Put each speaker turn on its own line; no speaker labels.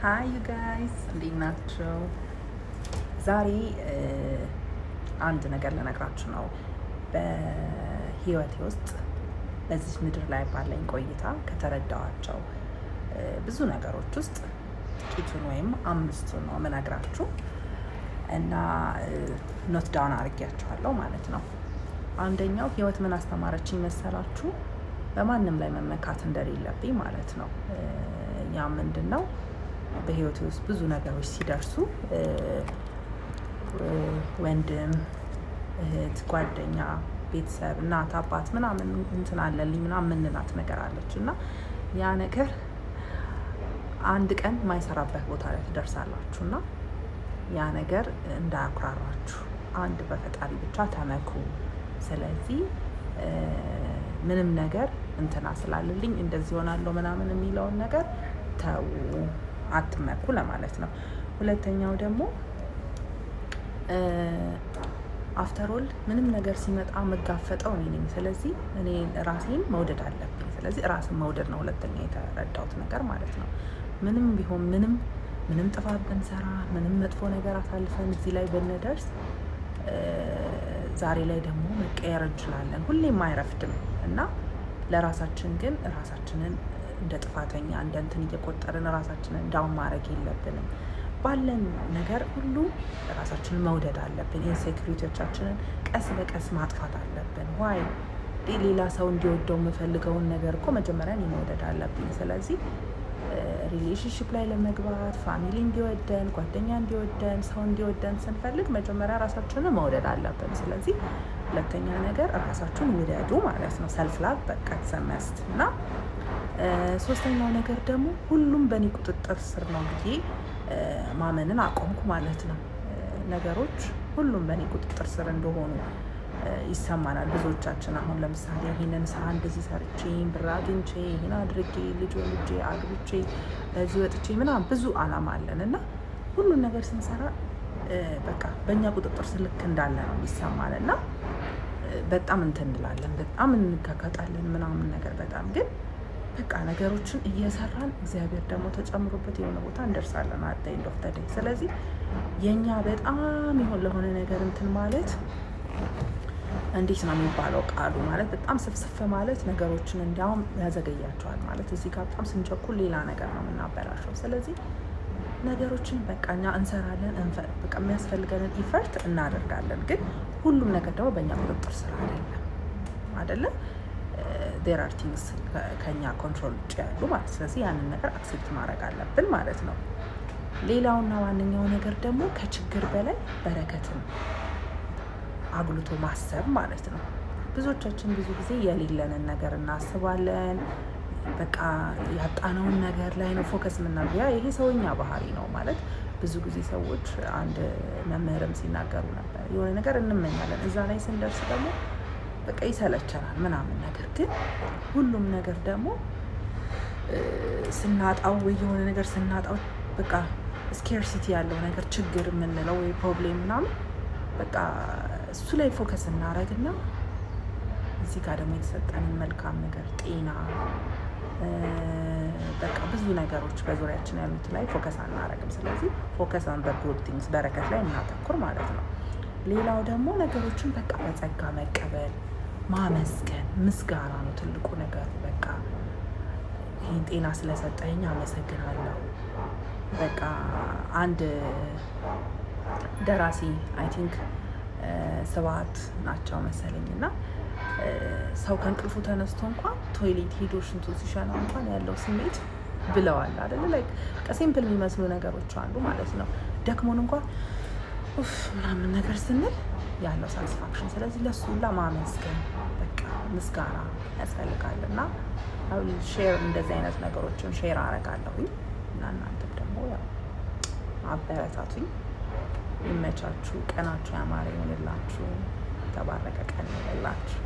ሃይ ዩ ጋይስ እንዴት ናችሁ? ዛሬ አንድ ነገር ልነግራችሁ ነው። በህይወቴ ውስጥ በዚህ ምድር ላይ ባለኝ ቆይታ ከተረዳኋቸው ብዙ ነገሮች ውስጥ ጥቂቱን ወይም አምስቱን ነው የምነግራችሁ እና ኖት ዳውን አድርጌያችኋለሁ ማለት ነው። አንደኛው ህይወት ምን አስተማረችኝ መሰላችሁ? በማንም ላይ መመካት እንደሌለብኝ ማለት ነው። ያ ምንድን ነው? በህይወቴ ውስጥ ብዙ ነገሮች ሲደርሱ ወንድም፣ እህት፣ ጓደኛ፣ ቤተሰብ፣ እናት፣ አባት ምናምን እንትን አለልኝ ምናምን ምንላት ነገር አለች እና ያ ነገር አንድ ቀን ማይሰራበት ቦታ ላይ ትደርሳላችሁ እና ያ ነገር እንዳያኩራራችሁ አንድ በፈጣሪ ብቻ ተመኩ። ስለዚህ ምንም ነገር እንትና ስላለልኝ እንደዚህ ሆናለሁ ምናምን የሚለውን ነገር ተው፣ አትመኩ ለማለት ነው። ሁለተኛው ደግሞ አፍተሮል ምንም ነገር ሲመጣ መጋፈጠው እኔ ነኝ። ስለዚህ እኔ ራሴን መውደድ አለብኝ። ስለዚህ ራስን መውደድ ነው ሁለተኛ የተረዳሁት ነገር ማለት ነው። ምንም ቢሆን ምንም ጥፋት ብንሰራ ምንም መጥፎ ነገር አሳልፈን እዚህ ላይ ብንደርስ ዛሬ ላይ ደግሞ መቀየር እንችላለን። ሁሌም አይረፍድም እና ለራሳችን ግን ራሳችንን እንደ ጥፋተኛ እንደ እንትን እየቆጠርን ራሳችንን ዳውን ማድረግ የለብንም። ባለን ነገር ሁሉ ራሳችንን መውደድ አለብን። ኢንሴኩሪቲዎቻችንን ቀስ በቀስ ማጥፋት አለብን። ዋይ ሌላ ሰው እንዲወደው የምፈልገውን ነገር እኮ መጀመሪያ እኔ መውደድ አለብኝ። ስለዚህ ሪሌሽንሽፕ ላይ ለመግባት ፋሚሊ እንዲወደን፣ ጓደኛ እንዲወደን፣ ሰው እንዲወደን ስንፈልግ መጀመሪያ ራሳችንን መውደድ አለብን። ስለዚህ ሁለተኛ ነገር ራሳችሁን ውደዱ ማለት ነው። ሰልፍ ላቭ በቃ ተሰመስት እና ሶስተኛው ነገር ደግሞ ሁሉም በእኔ ቁጥጥር ስር ነው ብዬ ማመንን አቆምኩ ማለት ነው። ነገሮች ሁሉም በእኔ ቁጥጥር ስር እንደሆኑ ይሰማናል ብዙዎቻችን። አሁን ለምሳሌ ይህንን ስራ እንደዚህ ሰርቼ ብር አግኝቼ ይህን አድርጌ ልጅ ወልጄ አግብቼ በዚህ ወጥቼ ምናምን ብዙ አላማ አለን እና ሁሉን ነገር ስንሰራ በቃ በእኛ ቁጥጥር ስር ልክ እንዳለ ነው የሚሰማን እና በጣም እንትን እንላለን፣ በጣም እንጋጋጣለን ምናምን ነገር በጣም ግን በቃ ነገሮችን እየሰራን እግዚአብሔር ደግሞ ተጨምሮበት የሆነ ቦታ እንደርሳለን አት ኤንድ ኦፍ ዘ ዴይ። ስለዚህ የኛ በጣም ይሆን ለሆነ ነገር እንትን ማለት እንዴት ነው የሚባለው ቃሉ ማለት በጣም ስፍስፍ ማለት ነገሮችን እንዲያውም ያዘገያቸዋል ማለት እዚህ ጋር በጣም ስንቸኩል ሌላ ነገር ነው የምናበላሸው። ስለዚህ ነገሮችን በቃ እኛ እንሰራለን፣ በቃ የሚያስፈልገንን ኢፈርት እናደርጋለን። ግን ሁሉም ነገር ደግሞ በእኛ ቁጥጥር ስር አይደለም። ዴር አር ቲንግስ ከኛ ኮንትሮል ውጭ ያሉ ማለት። ስለዚህ ያንን ነገር አክሴፕት ማድረግ አለብን ማለት ነው። ሌላውና ዋነኛው ነገር ደግሞ ከችግር በላይ በረከትን አጉልቶ ማሰብ ማለት ነው። ብዙዎቻችን ብዙ ጊዜ የሌለንን ነገር እናስባለን። በቃ ያጣነውን ነገር ላይ ነው ፎከስ የምናደርገው። ይሄ ሰውኛ ባህሪ ነው ማለት ብዙ ጊዜ ሰዎች አንድ መምህርም ሲናገሩ ነበር የሆነ ነገር እንመኛለን፣ እዛ ላይ ስንደርስ ደግሞ በቃ ይሰለቸናል ምናምን ነገር። ግን ሁሉም ነገር ደግሞ ስናጣው ወይ የሆነ ነገር ስናጣው በቃ ስኬርሲቲ ያለው ነገር ችግር የምንለው ወይ ፕሮብሌም ምናምን በቃ እሱ ላይ ፎከስ እናደርግና እዚህ ጋር ደግሞ የተሰጠንን መልካም ነገር ጤና፣ በቃ ብዙ ነገሮች በዙሪያችን ያሉት ላይ ፎከስ አናደርግም። ስለዚህ ፎከስ ኦን ዘ ጉድ ቲንግስ በረከት ላይ እናተኩር ማለት ነው። ሌላው ደግሞ ነገሮችን በቃ በጸጋ መቀበል፣ ማመስገን፣ ምስጋና ነው ትልቁ ነገር። በቃ ይህን ጤና ስለሰጠኝ አመሰግናለሁ። በቃ አንድ ደራሲ አይ ቲንክ ስብሐት ናቸው መሰለኝ እና ሰው ከእንቅልፉ ተነስቶ እንኳን ቶይሌት ሄዶ ሽንቱ ሲሸና እንኳን ያለው ስሜት ብለዋል አይደለ? ላይክ ሲምፕል የሚመስሉ ነገሮች አሉ ማለት ነው። ደክሞን እንኳን ምናምን ነገር ስንል ያለው ሳቲስፋክሽን። ስለዚህ ለሱ ሁላ ማመስገን በቃ ምስጋና ያስፈልጋል እና ሼር እንደዚህ አይነት ነገሮችን ሼር አደርጋለሁኝ እና እናንተም ደግሞ ያው አበረታቱኝ። ይመቻችሁ፣ ቀናችሁ ያማረ ይሆንላችሁ፣ የተባረከ ቀን ይሆንላችሁ።